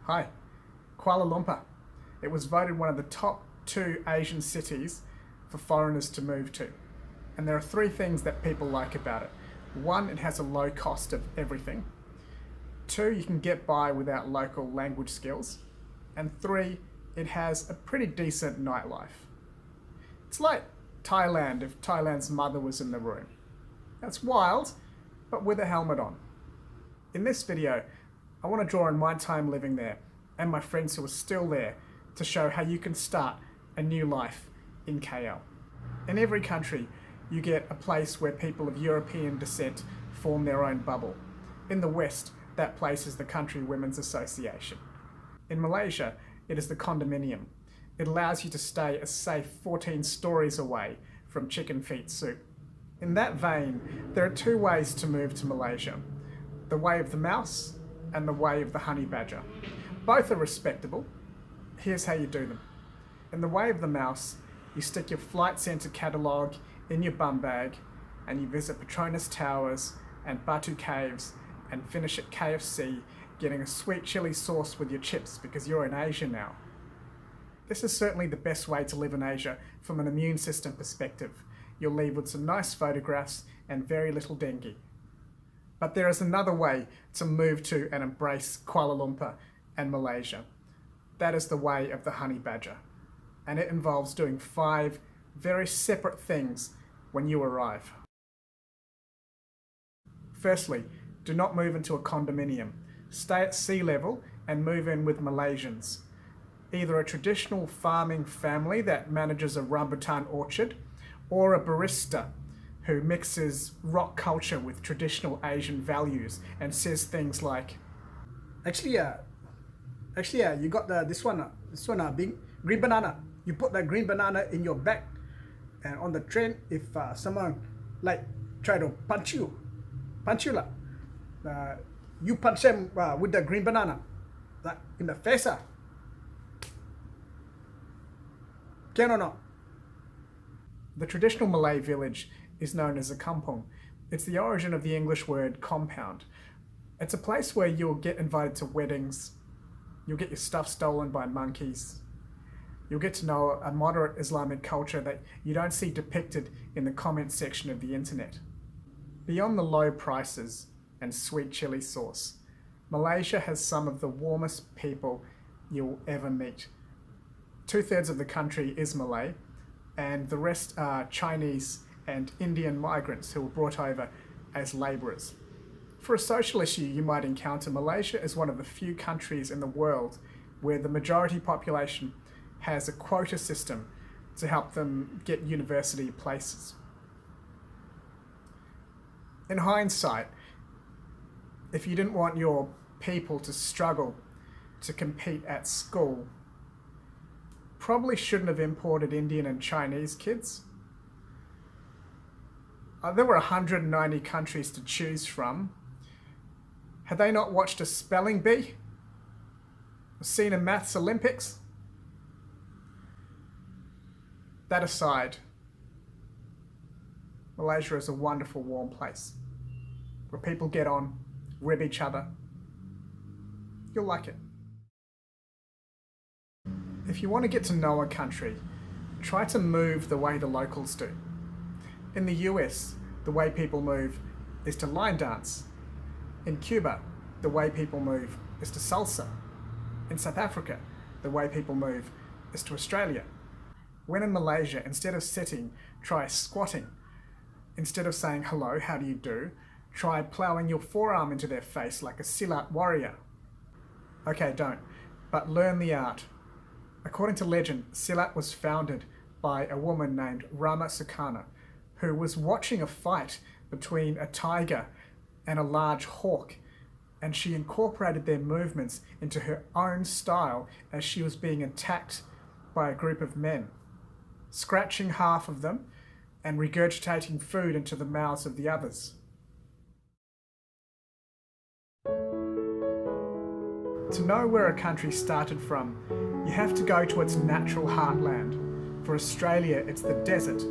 Hi, Kuala Lumpur. It was voted one of the top 2 Asian cities for foreigners to move to. And there are 3 things that people like about it. 1, it has a low cost of everything. 2, you can get by without local language skills. And 3, it has a pretty decent nightlife. It's like Thailand if Thailand's mother was in the room. That's wild, but with a helmet on. In this video, I want to draw on my time living there and my friends who are still there to show how you can start a new life in KL. In every country, you get a place where people of European descent form their own bubble. In the West, that place is the Country Women's Association. In Malaysia, it is the condominium. It allows you to stay a safe 14 stories away from chicken feet soup. In that vein, there are 2 ways to move to Malaysia: the way of the mouse and the way of the honey badger. Both are respectable. Here's how you do them. In the way of the mouse, you stick your Flight Centre catalogue in your bum bag and you visit Petronas Towers and Batu Caves and finish at KFC getting a sweet chili sauce with your chips because you're in Asia now. This is certainly the best way to live in Asia from an immune system perspective. You'll leave with some nice photographs and very little dengue. But there is another way to move to and embrace Kuala Lumpur and Malaysia. That is the way of the honey badger. And it involves doing 5 very separate things when you arrive. Firstly, do not move into a condominium. Stay at sea level and move in with Malaysians. Either a traditional farming family that manages a rambutan orchard, or a barista who mixes rock culture with traditional Asian values and says things like, Actually, you got this one, big green banana. You put that green banana in your bag, and on the train, if someone try to punch you lah, you punch them with the green banana, in the face. Can or not? The traditional Malay village is known as a kampung. It's the origin of the English word compound. It's a place where you'll get invited to weddings, you'll get your stuff stolen by monkeys, you'll get to know a moderate Islamic culture that you don't see depicted in the comments section of the internet. Beyond the low prices and sweet chili sauce, Malaysia has some of the warmest people you'll ever meet. 2/3 of the country is Malay, and the rest are Chinese and Indian migrants who were brought over as labourers. For a social issue you might encounter, Malaysia is one of the few countries in the world where the majority population has a quota system to help them get university places. In hindsight, if you didn't want your people to struggle to compete at school, probably shouldn't have imported Indian and Chinese kids. There were 190 countries to choose from. Had they not watched a spelling bee? Or seen a maths Olympics? That aside, Malaysia is a wonderful, warm place where people get on, rib each other. You'll like it. If you want to get to know a country, try to move the way the locals do. In the US, the way people move is to line dance. In Cuba, the way people move is to salsa. In South Africa, the way people move is to Australia. When in Malaysia, instead of sitting, try squatting. Instead of saying hello, how do you do, try ploughing your forearm into their face like a silat warrior. Okay, don't, but learn the art. According to legend, Silat was founded by a woman named Rama Sukarno, who was watching a fight between a tiger and a large hawk, and she incorporated their movements into her own style as she was being attacked by a group of men, scratching half of them and regurgitating food into the mouths of the others. To know where a country started from, you have to go to its natural heartland. For Australia, it's the desert.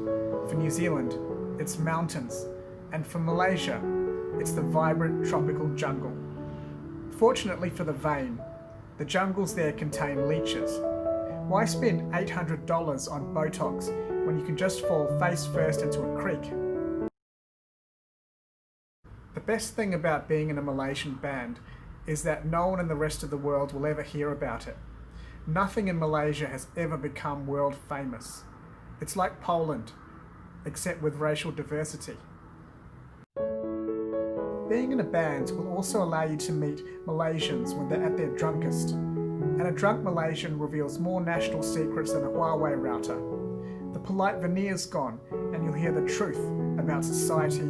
For New Zealand, it's mountains. And for Malaysia, it's the vibrant tropical jungle. Fortunately for the vain, The jungles there contain leeches. Why spend $800 on Botox when you can just fall face first into a creek? The best thing about being in a Malaysian band is that no one in the rest of the world will ever hear about it. Nothing in Malaysia has ever become world famous. It's like Poland, except with racial diversity. Being in a band will also allow you to meet Malaysians when they're at their drunkest. And a drunk Malaysian reveals more national secrets than a Huawei router. The polite veneer's gone, and you'll hear the truth about society,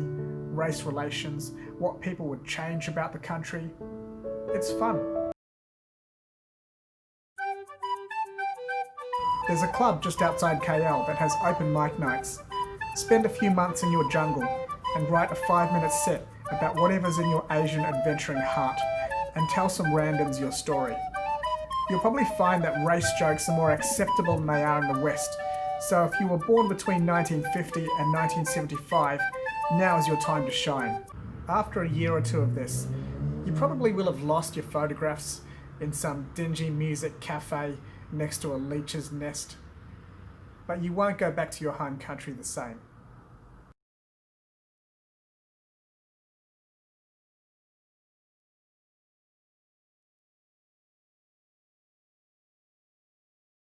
race relations, what people would change about the country. It's fun. There's a club just outside KL that has open mic nights. Spend a few months in your jungle and write a 5-minute set about whatever's in your Asian adventuring heart, and tell some randoms your story. You'll probably find that race jokes are more acceptable than they are in the West, so if you were born between 1950 and 1975, now is your time to shine. After a year or two of this, you probably will have lost your photographs in some dingy music cafe next to a leech's nest, but you won't go back to your home country the same.